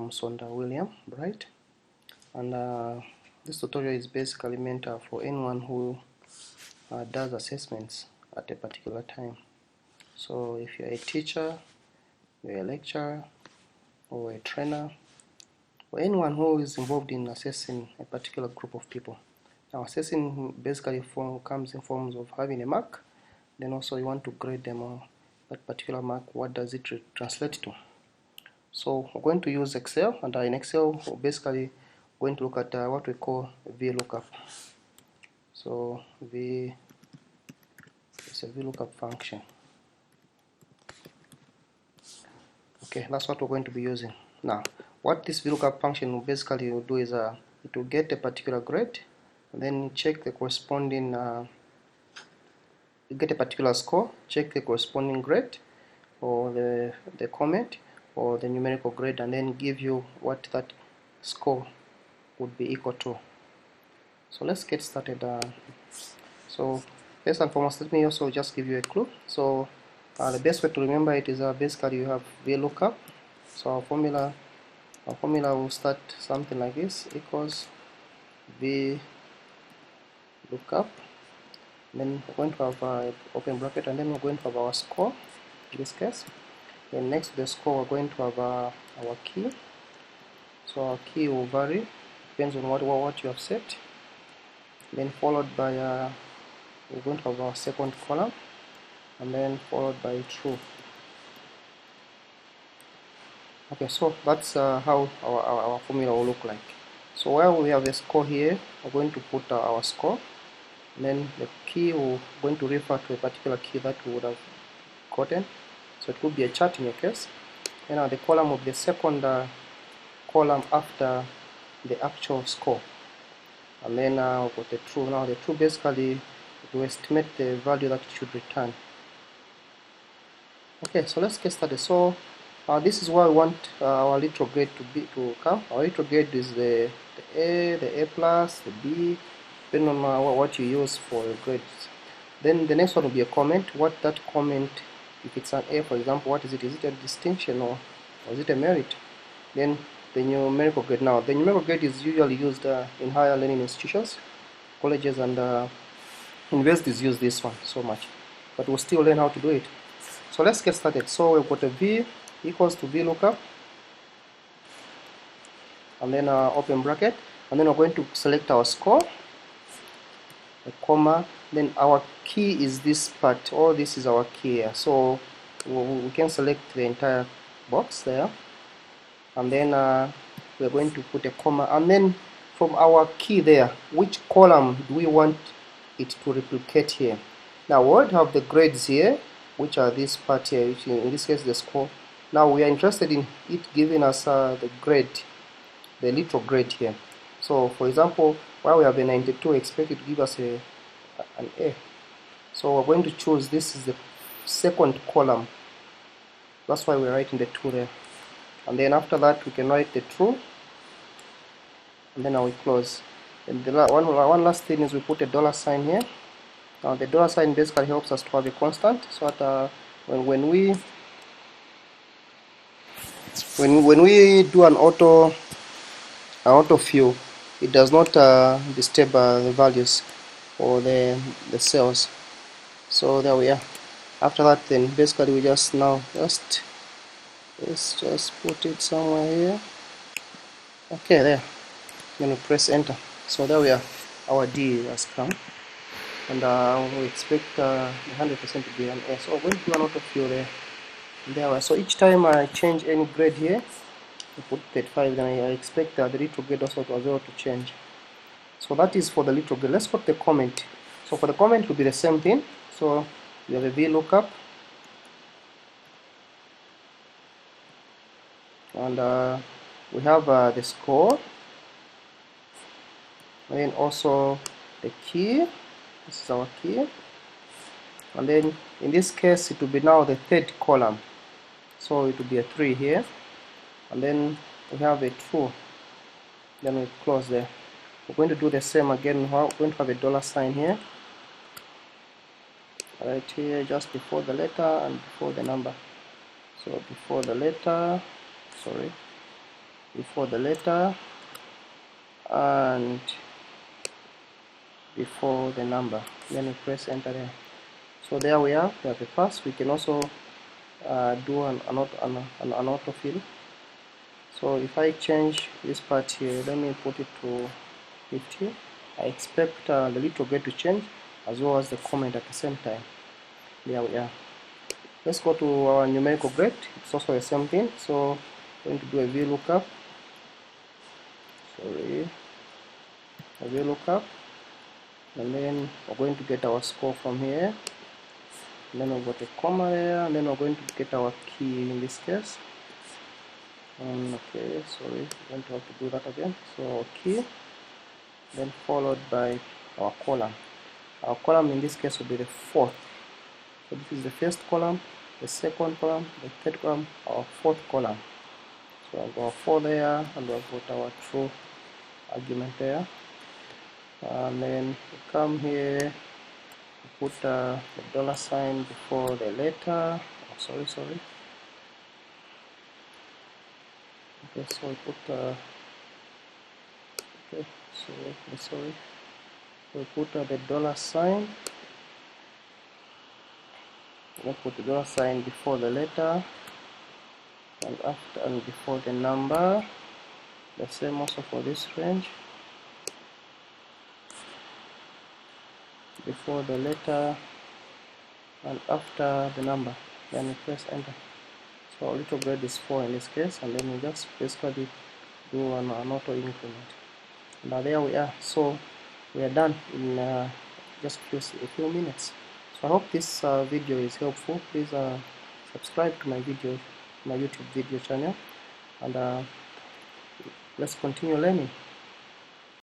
I'm Sonda William, right? And this tutorial is basically meant for anyone who does assessments at a particular time. So if you're a teacher, you're a lecturer, or a trainer, or anyone who is involved in assessing a particular group of people. Now assessing basically comes in forms of having a mark, then also you want to grade them on that particular mark. What does it translate to? So we're going to use Excel, and in Excel we're basically going to look at what we call Vlookup. So it's a Vlookup function. Okay, that's what we're going to be using. Now, what this Vlookup function will basically do is it will get a particular grade, and then check the corresponding, you get a particular score, check the corresponding grade, or the comment, or the numerical grade, and then give you what that score would be equal to. So let's get started. So first and foremost, let me also just give you a clue. So the best way to remember it is basically you have Vlookup. So our formula will start something like this: equals Vlookup. Then we're going to have open bracket, and then we're going to have our score in this case. Then next to the score, we're going to have our key. So our key will vary, depends on what you have set. Then followed by we're going to have our second column, and then followed by true. Okay, so that's how our formula will look like. So while we have a score here, we're going to put our score, and then the key will going to refer to a particular key that we would have gotten. So it could be a chart in your case. And the column of the second column after the actual score, and then we've got the true. Now the true basically to estimate the value that it should return. Okay, so let's get started. So this is where we want our little grade to come. Our little grade is the A plus, the B, depending on what you use for your grades. Then the next one will be a comment. What that comment, if it's an A, for example, what is it? Is it a distinction or is it a merit? Then the numerical grade. Now the numerical grade is usually used in higher learning institutions, colleges, and universities use this one so much, but we'll still learn how to do it. So let's get started. So we've got a V equals to Vlookup, and then open bracket, and then we're going to select our score, a comma, then our key is this part. All this is our key here. So we can select the entire box there, and then we're going to put a comma, and then from our key there, which column do we want it to replicate here? Now we would have the grades here, which are this part here, which in this case the score. Now we are interested in it giving us the grade, the little grade here. So for example, while we have a 92, expect it to give us an A. So we're going to choose, this is the second column. That's why we're writing the 2 there. And then after that we can write the true, and then I will close. And the one last thing is we put a $sign here. Now the $sign basically helps us to have a constant, so that when we do an auto fill, it does not disturb the values or the cells. So there we are. After that, then basically we let's just put it somewhere here. Okay, there. Then we press enter. So there we are. Our D has come, and we expect 100% to be an A. So we're going to do an auto fill there. There. So each time I change any grade here, I put 35, then I expect the little grade also as well to change. So that is for the little grade. Let's put the comment. So for the comment, it will be the same thing. So we have a Vlookup, and we have the score, and then also the key. This is our key, and then in this case it will be now the third column. So it will be a 3 here, and then we have a true, then we close there. We're going to do the same again. We're going to have a $sign here, right here, just before the letter and before the number. So before the letter, sorry, before the letter and before the number, then we press enter there. So there we have the pass. We can also do an autofill. So if I change this part here, let me put it to 50. I expect the little gate to change as well as the comment at the same time. There we are. Let's go to our numerical grid. It's also the same thing. So I'm going to do a Vlookup. A Vlookup, and then we're going to get our score from here. And then we've got a comma there, and then we're going to get our key in this case. Okay, sorry, we're going to have to do that again. So our key, then followed by our column. Our column in this case will be the fourth. So this is the first column, the second column, the third column, our fourth column. So I've got 4 there, and we've got our true argument there. And then we come here, we put the $sign before the letter. Oh, sorry. Okay, so we put okay, sorry. We put the $sign. We put the $sign before the letter and after and before the number. The same also for this range. Before the letter and after the number. Then we press enter. So our little grade is 4 in this case, and then we just basically do an auto increment. Now there we are. So we are done in just a few minutes. So I hope this video is helpful. Please subscribe to my YouTube video channel, and let's continue learning.